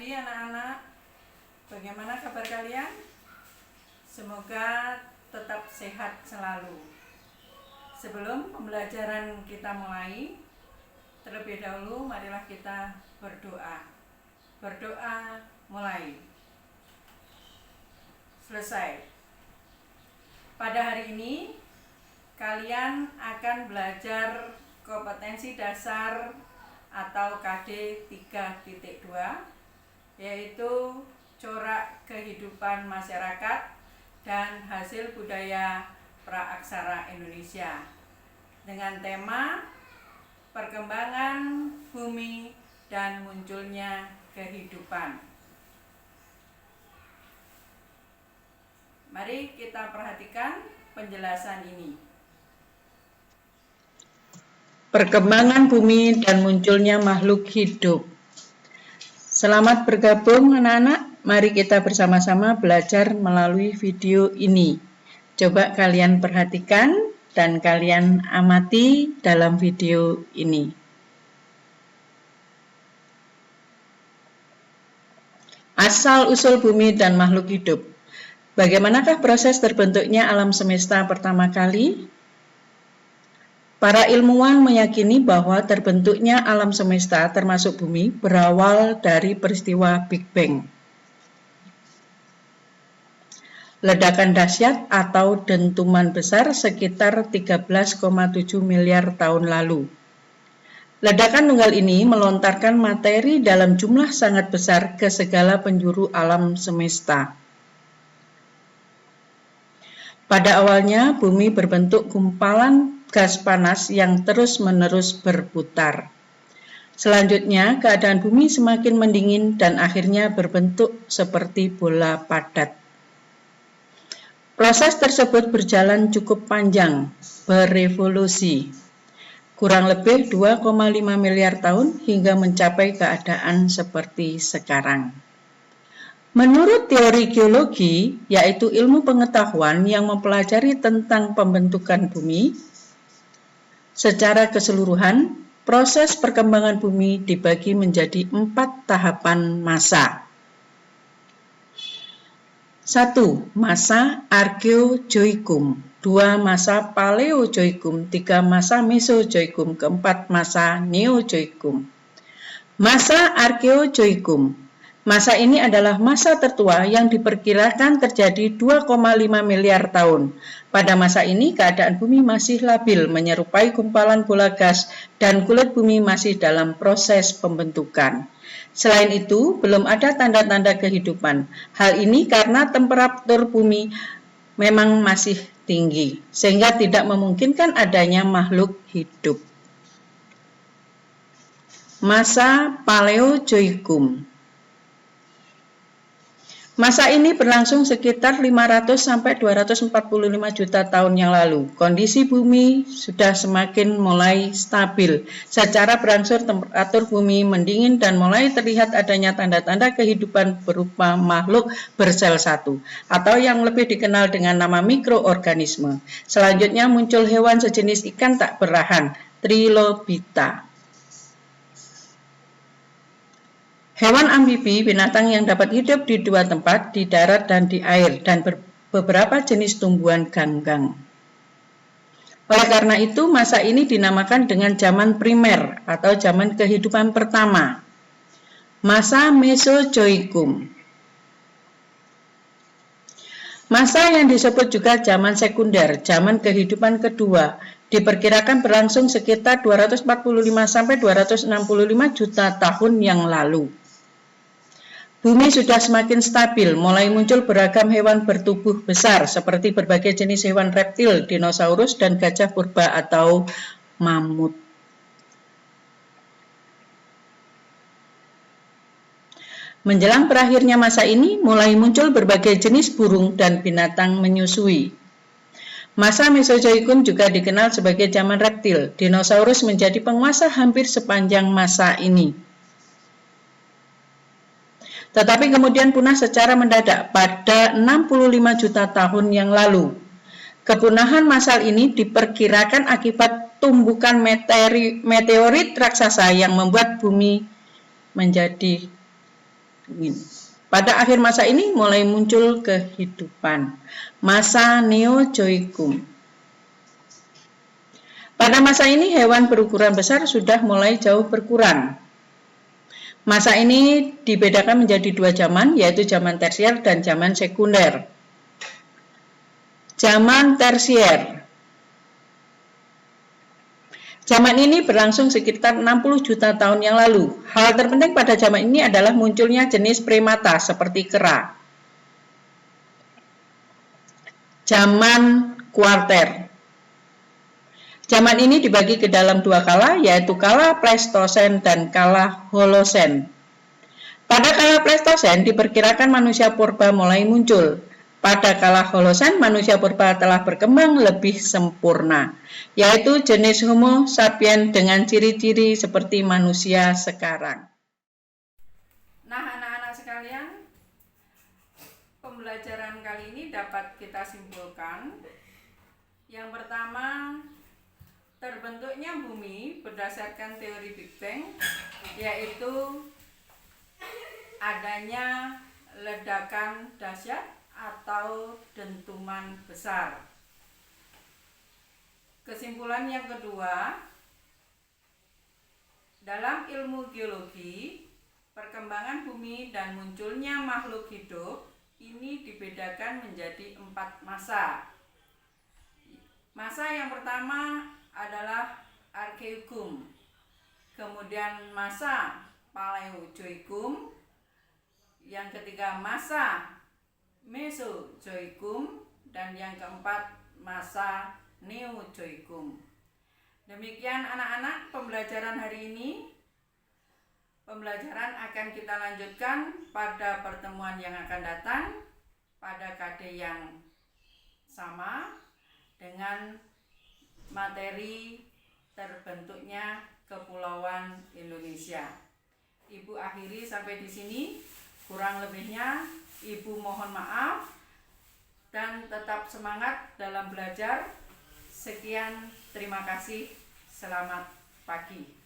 pagi anak-anak. Bagaimana kabar kalian? Semoga tetap sehat selalu. Sebelum pembelajaran kita mulai, terlebih dahulu marilah kita berdoa. Berdoa mulai. Selesai. Pada hari ini kalian akan belajar kompetensi dasar atau KD 3.2, yaitu corak kehidupan masyarakat dan hasil budaya praaksara Indonesia, dengan tema perkembangan bumi dan munculnya kehidupan. Mari kita perhatikan penjelasan ini. Perkembangan bumi dan munculnya makhluk hidup. Selamat bergabung anak-anak, mari kita bersama-sama belajar melalui video ini. Coba kalian perhatikan dan kalian amati dalam video ini. Asal-usul bumi dan makhluk hidup. Bagaimanakah proses terbentuknya alam semesta pertama kali? Para ilmuwan meyakini bahwa terbentuknya alam semesta termasuk bumi berawal dari peristiwa Big Bang. Ledakan dahsyat atau dentuman besar sekitar 13,7 miliar tahun lalu. Ledakan tunggal ini melontarkan materi dalam jumlah sangat besar ke segala penjuru alam semesta. Pada awalnya, bumi berbentuk gumpalan gas panas yang terus-menerus berputar. Selanjutnya, keadaan bumi semakin mendingin dan akhirnya berbentuk seperti bola padat. Proses tersebut berjalan cukup panjang, berevolusi, kurang lebih 2,5 miliar tahun hingga mencapai keadaan seperti sekarang. Menurut teori geologi, yaitu ilmu pengetahuan yang mempelajari tentang pembentukan bumi, secara keseluruhan, proses perkembangan bumi dibagi menjadi 4 tahapan masa. 1. Masa Archeozoikum, 2. Masa Paleozoikum, 3. Masa Mesozoikum, 4. Masa Neozoikum. Masa Archeozoikum. Masa ini adalah masa tertua yang diperkirakan terjadi 2,5 miliar tahun. Pada masa ini, keadaan bumi masih labil, menyerupai gumpalan bola gas, dan kulit bumi masih dalam proses pembentukan. Selain itu, belum ada tanda-tanda kehidupan. Hal ini karena temperatur bumi memang masih tinggi, sehingga tidak memungkinkan adanya makhluk hidup. Masa Paleozoikum. Masa ini berlangsung sekitar 500 sampai 245 juta tahun yang lalu. Kondisi bumi sudah semakin mulai stabil. Secara berangsur temperatur bumi mendingin dan mulai terlihat adanya tanda-tanda kehidupan berupa makhluk bersel satu, atau yang lebih dikenal dengan nama mikroorganisme. Selanjutnya muncul hewan sejenis ikan tak berahan, Trilobita. Hewan amfibi, binatang yang dapat hidup di dua tempat, di darat dan di air, dan beberapa jenis tumbuhan ganggang. Oleh karena itu, masa ini dinamakan dengan zaman primer atau zaman kehidupan pertama. Masa Mesozoikum. Masa yang disebut juga zaman sekunder, zaman kehidupan kedua, diperkirakan berlangsung sekitar 245 sampai 265 juta tahun yang lalu. Bumi sudah semakin stabil, mulai muncul beragam hewan bertubuh besar seperti berbagai jenis hewan reptil, dinosaurus, dan gajah purba atau mamut. Menjelang berakhirnya masa ini, mulai muncul berbagai jenis burung dan binatang menyusui. Masa Mesozoikum juga dikenal sebagai zaman reptil. Dinosaurus menjadi penguasa hampir sepanjang masa ini. Tetapi kemudian punah secara mendadak pada 65 juta tahun yang lalu. Kepunahan massal ini diperkirakan akibat tumbukan meteorit raksasa yang membuat bumi menjadi Darwin. Pada akhir masa ini mulai muncul kehidupan. Masa Neozoikum. Pada masa ini hewan berukuran besar sudah mulai jauh berkurang. Masa ini dibedakan menjadi dua zaman, yaitu zaman tersier dan zaman sekunder. Zaman tersier. Zaman ini berlangsung sekitar 60 juta tahun yang lalu. Hal terpenting pada zaman ini adalah munculnya jenis primata seperti kera. Zaman kuarter. Zaman ini dibagi ke dalam dua kala, yaitu kala Pleistosen dan kala Holosen. Pada kala Pleistosen diperkirakan manusia purba mulai muncul. Pada kala Holosen manusia purba telah berkembang lebih sempurna, yaitu jenis Homo sapiens dengan ciri-ciri seperti manusia sekarang. Nah, anak-anak sekalian, pembelajaran kali ini dapat kita simpulkan. Yang pertama, terbentuknya bumi berdasarkan teori Big Bang, yaitu adanya ledakan dahsyat atau dentuman besar. Kesimpulan yang kedua, dalam ilmu geologi, perkembangan bumi dan munculnya makhluk hidup ini dibedakan menjadi 4 masa. Masa yang pertama adalah Archeozoikum, kemudian masa Paleozoikum, yang ketiga masa Mesozoikum, dan yang keempat masa Neozoikum. Demikian anak-anak pembelajaran hari ini. Pembelajaran akan kita lanjutkan pada pertemuan yang akan datang pada KD yang sama dengan materi terbentuknya Kepulauan Indonesia. Ibu akhiri sampai di sini. Kurang lebihnya Ibu mohon maaf dan tetap semangat dalam belajar. Sekian, terima kasih. Selamat pagi.